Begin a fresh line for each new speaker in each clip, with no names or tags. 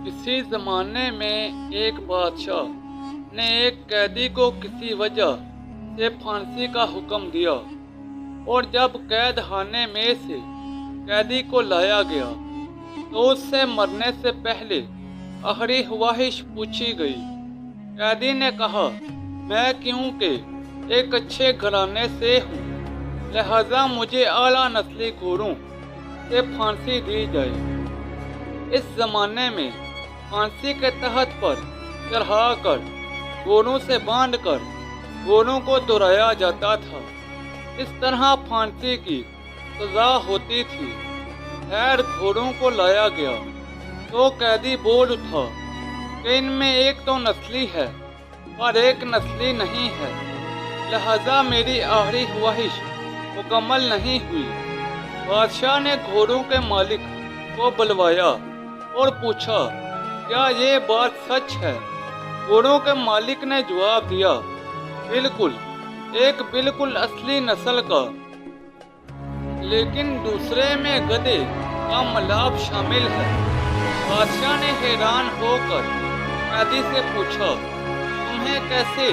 किसी ज़माने में एक बादशाह ने एक कैदी को किसी वजह से फांसी का हुक्म दिया और जब कैद खाने में से कैदी को लाया गया तो उससे मरने से पहले आखिरी ख्वाहिश पूछी गई। कैदी ने कहा, मैं क्योंकि एक अच्छे घराने से हूँ, लिहाजा मुझे आला नस्ली घोड़ों से फांसी दी जाए। इस ज़माने में फांसी के तहत पर चढ़ाकर घोड़ों से बांधकर घोड़ों को दोहराया जाता था। इस तरह फांसी की सजा होती थी। खैर, घोड़ों को लाया गया तो कैदी बोल उठा कि इनमें एक तो नस्ली है और एक नस्ली नहीं है, लिहाजा मेरी आखिरी ख्वाहिश मुकम्मल नहीं हुई। बादशाह ने घोड़ों के मालिक को बुलवाया और पूछा, क्या ये बात सच है? घोड़ों के मालिक ने जवाब दिया, बिल्कुल, एक बिल्कुल असली नस्ल का, लेकिन दूसरे में गधे का मिलाप शामिल है। बादशाह ने हैरान होकर कैदी से पूछा, तुम्हें कैसे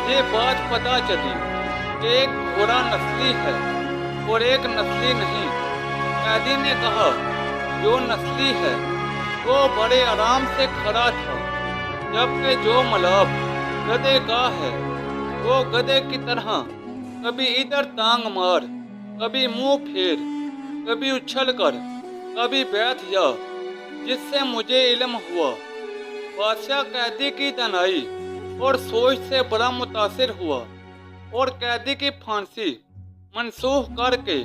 ये बात पता चली कि एक घोड़ा नस्ली है और एक नस्ली नहीं? कैदी ने कहा, जो नस्ली है वो बड़े आराम से खड़ा था, जबकि जो मिलाप गधे का है वो गधे की तरह कभी इधर टांग मार, कभी मुंह फेर, कभी उछल कर, कभी बैठ जा, जिससे मुझे इल्म हुआ। बादशाह कैदी की तनाई और सोच से बड़ा मुतासिर हुआ और कैदी की फांसी मनसूख करके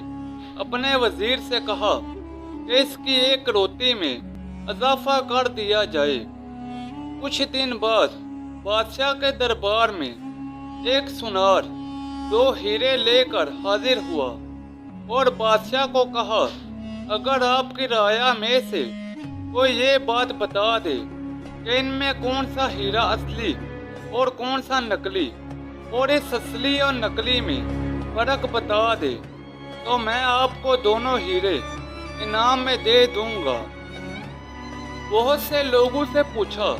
अपने वजीर से कहा कि इसकी एक रोटी में इजाफा कर दिया जाए। कुछ दिन बाद बादशाह के दरबार में एक सुनार 2 हीरे लेकर हाजिर हुआ और बादशाह को कहा, अगर आपकी राया में से कोई ये बात बता दे कि इनमें कौन सा हीरा असली और कौन सा नकली, और इस असली और नकली में फर्क बता दे, तो मैं आपको दोनों हीरे इनाम में दे दूंगा। बहुत से लोगों से पूछा,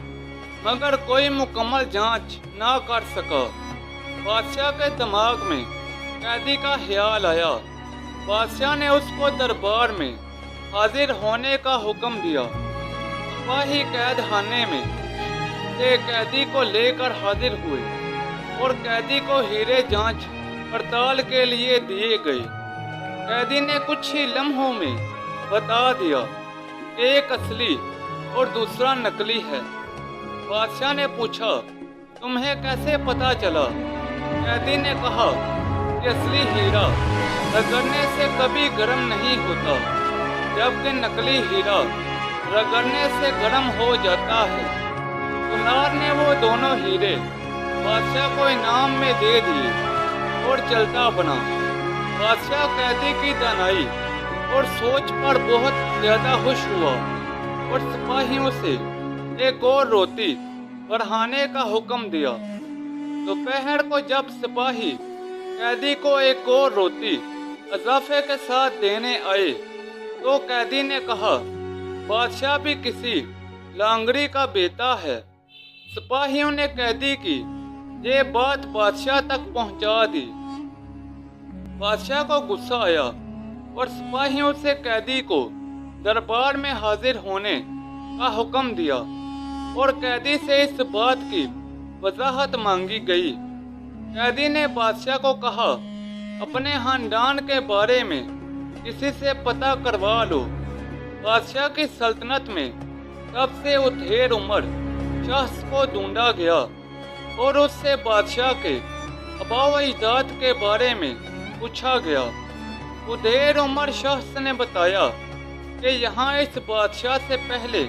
मगर कोई मुकम्मल जांच ना कर सका। बादशाह के दिमाग में कैदी का ख्याल आया। बादशाह ने उसको दरबार में हाजिर होने का हुक्म दिया। सिपाही कैद खाने में से कैदी को लेकर हाजिर हुए और कैदी को हीरे जांच पड़ताल के लिए दिए गए। कैदी ने कुछ ही लम्हों में बता दिया कि एक असली और दूसरा नकली है। बादशाह ने पूछा, तुम्हें कैसे पता चला? कैदी ने कहा कि असली हीरा रगड़ने से कभी गर्म नहीं होता, जबकि नकली हीरा रगड़ने से गर्म हो जाता है। सुनार ने वो दोनों हीरे बादशाह को इनाम में दे दिए और चलता बना। बादशाह कैदी की दानाई और सोच पर बहुत ज्यादा खुश हुआ और सिपाहियों से एक और रोटी बढ़ाने का हुक्म दिया। दोपहर को जब सिपाही कैदी को एक और रोटी इजाफे के साथ देने आए तो कैदी ने कहा, बादशाह भी किसी लांगड़ी का बेटा है। सिपाहियों ने कैदी की ये बात बादशाह तक पहुंचा दी। बादशाह को गुस्सा आया और सिपाहियों से कैदी को दरबार में हाजिर होने का हुक्म दिया और कैदी से इस बात की वजाहत मांगी गई। कैदी ने बादशाह को कहा, अपने खानदान के बारे में किसी से पता करवा लो। बादशाह की सल्तनत में सबसे उधेड़ उम्र शख्स को ढूंढा गया और उससे बादशाह के आबाओ अजदाद के बारे में पूछा गया। उधेड़ उम्र शख्स ने बताया कि यहाँ इस बादशाह से पहले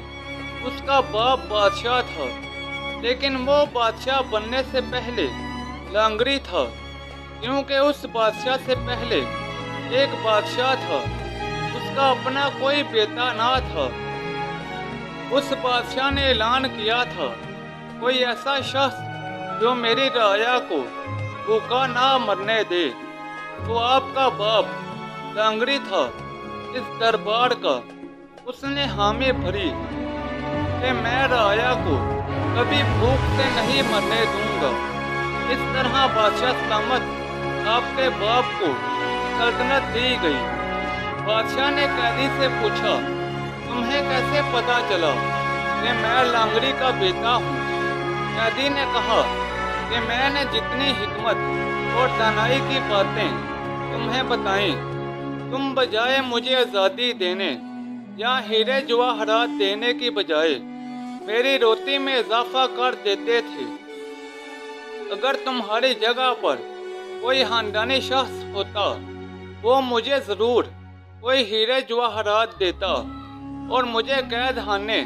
उसका बाप बादशाह था, लेकिन वो बादशाह बनने से पहले लांगरी था, क्योंकि उस बादशाह से पहले एक बादशाह था, उसका अपना कोई बेटा ना था। उस बादशाह ने ऐलान किया था, कोई ऐसा शख्स जो मेरी राया को भूखा ना मरने दे, तो आपका बाप लांगरी था। इस दरबार का उसने हामी भरी کہ میں رعایا کو کبھی بھوک سے نہیں مرنے دوں گا۔ اس طرح بادشاہ سلامت آپ کے باپ کو سلطنت دی گئی۔ بادشاہ نے قیدی سے پوچھا، تمہیں کیسے پتا چلا کہ میں لانگڑی کا بیٹا ہوں؟ قیدی نے کہا کہ میں نے جتنی حکمت اور دانائی کی باتیں تمہیں بتائیں، تم بجائے مجھے آزادی دینے یا ہیرے جواہرات دینے کی بجائے میری روٹی میں اضافہ کر دیتے تھے۔ اگر تمہاری جگہ پر کوئی خاندانی شخص ہوتا وہ مجھے ضرور کوئی ہیرے جواہرات دیتا اور مجھے قید خانے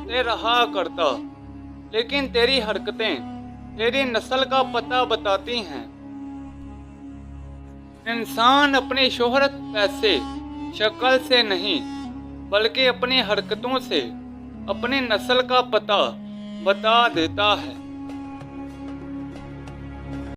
سے رہا کرتا، لیکن تیری حرکتیں تیری نسل کا پتہ بتاتی ہیں۔ انسان اپنی شہرت پیسے شکل سے نہیں بلکہ اپنی حرکتوں سے اپنی نسل کا پتہ بتا دیتا ہے۔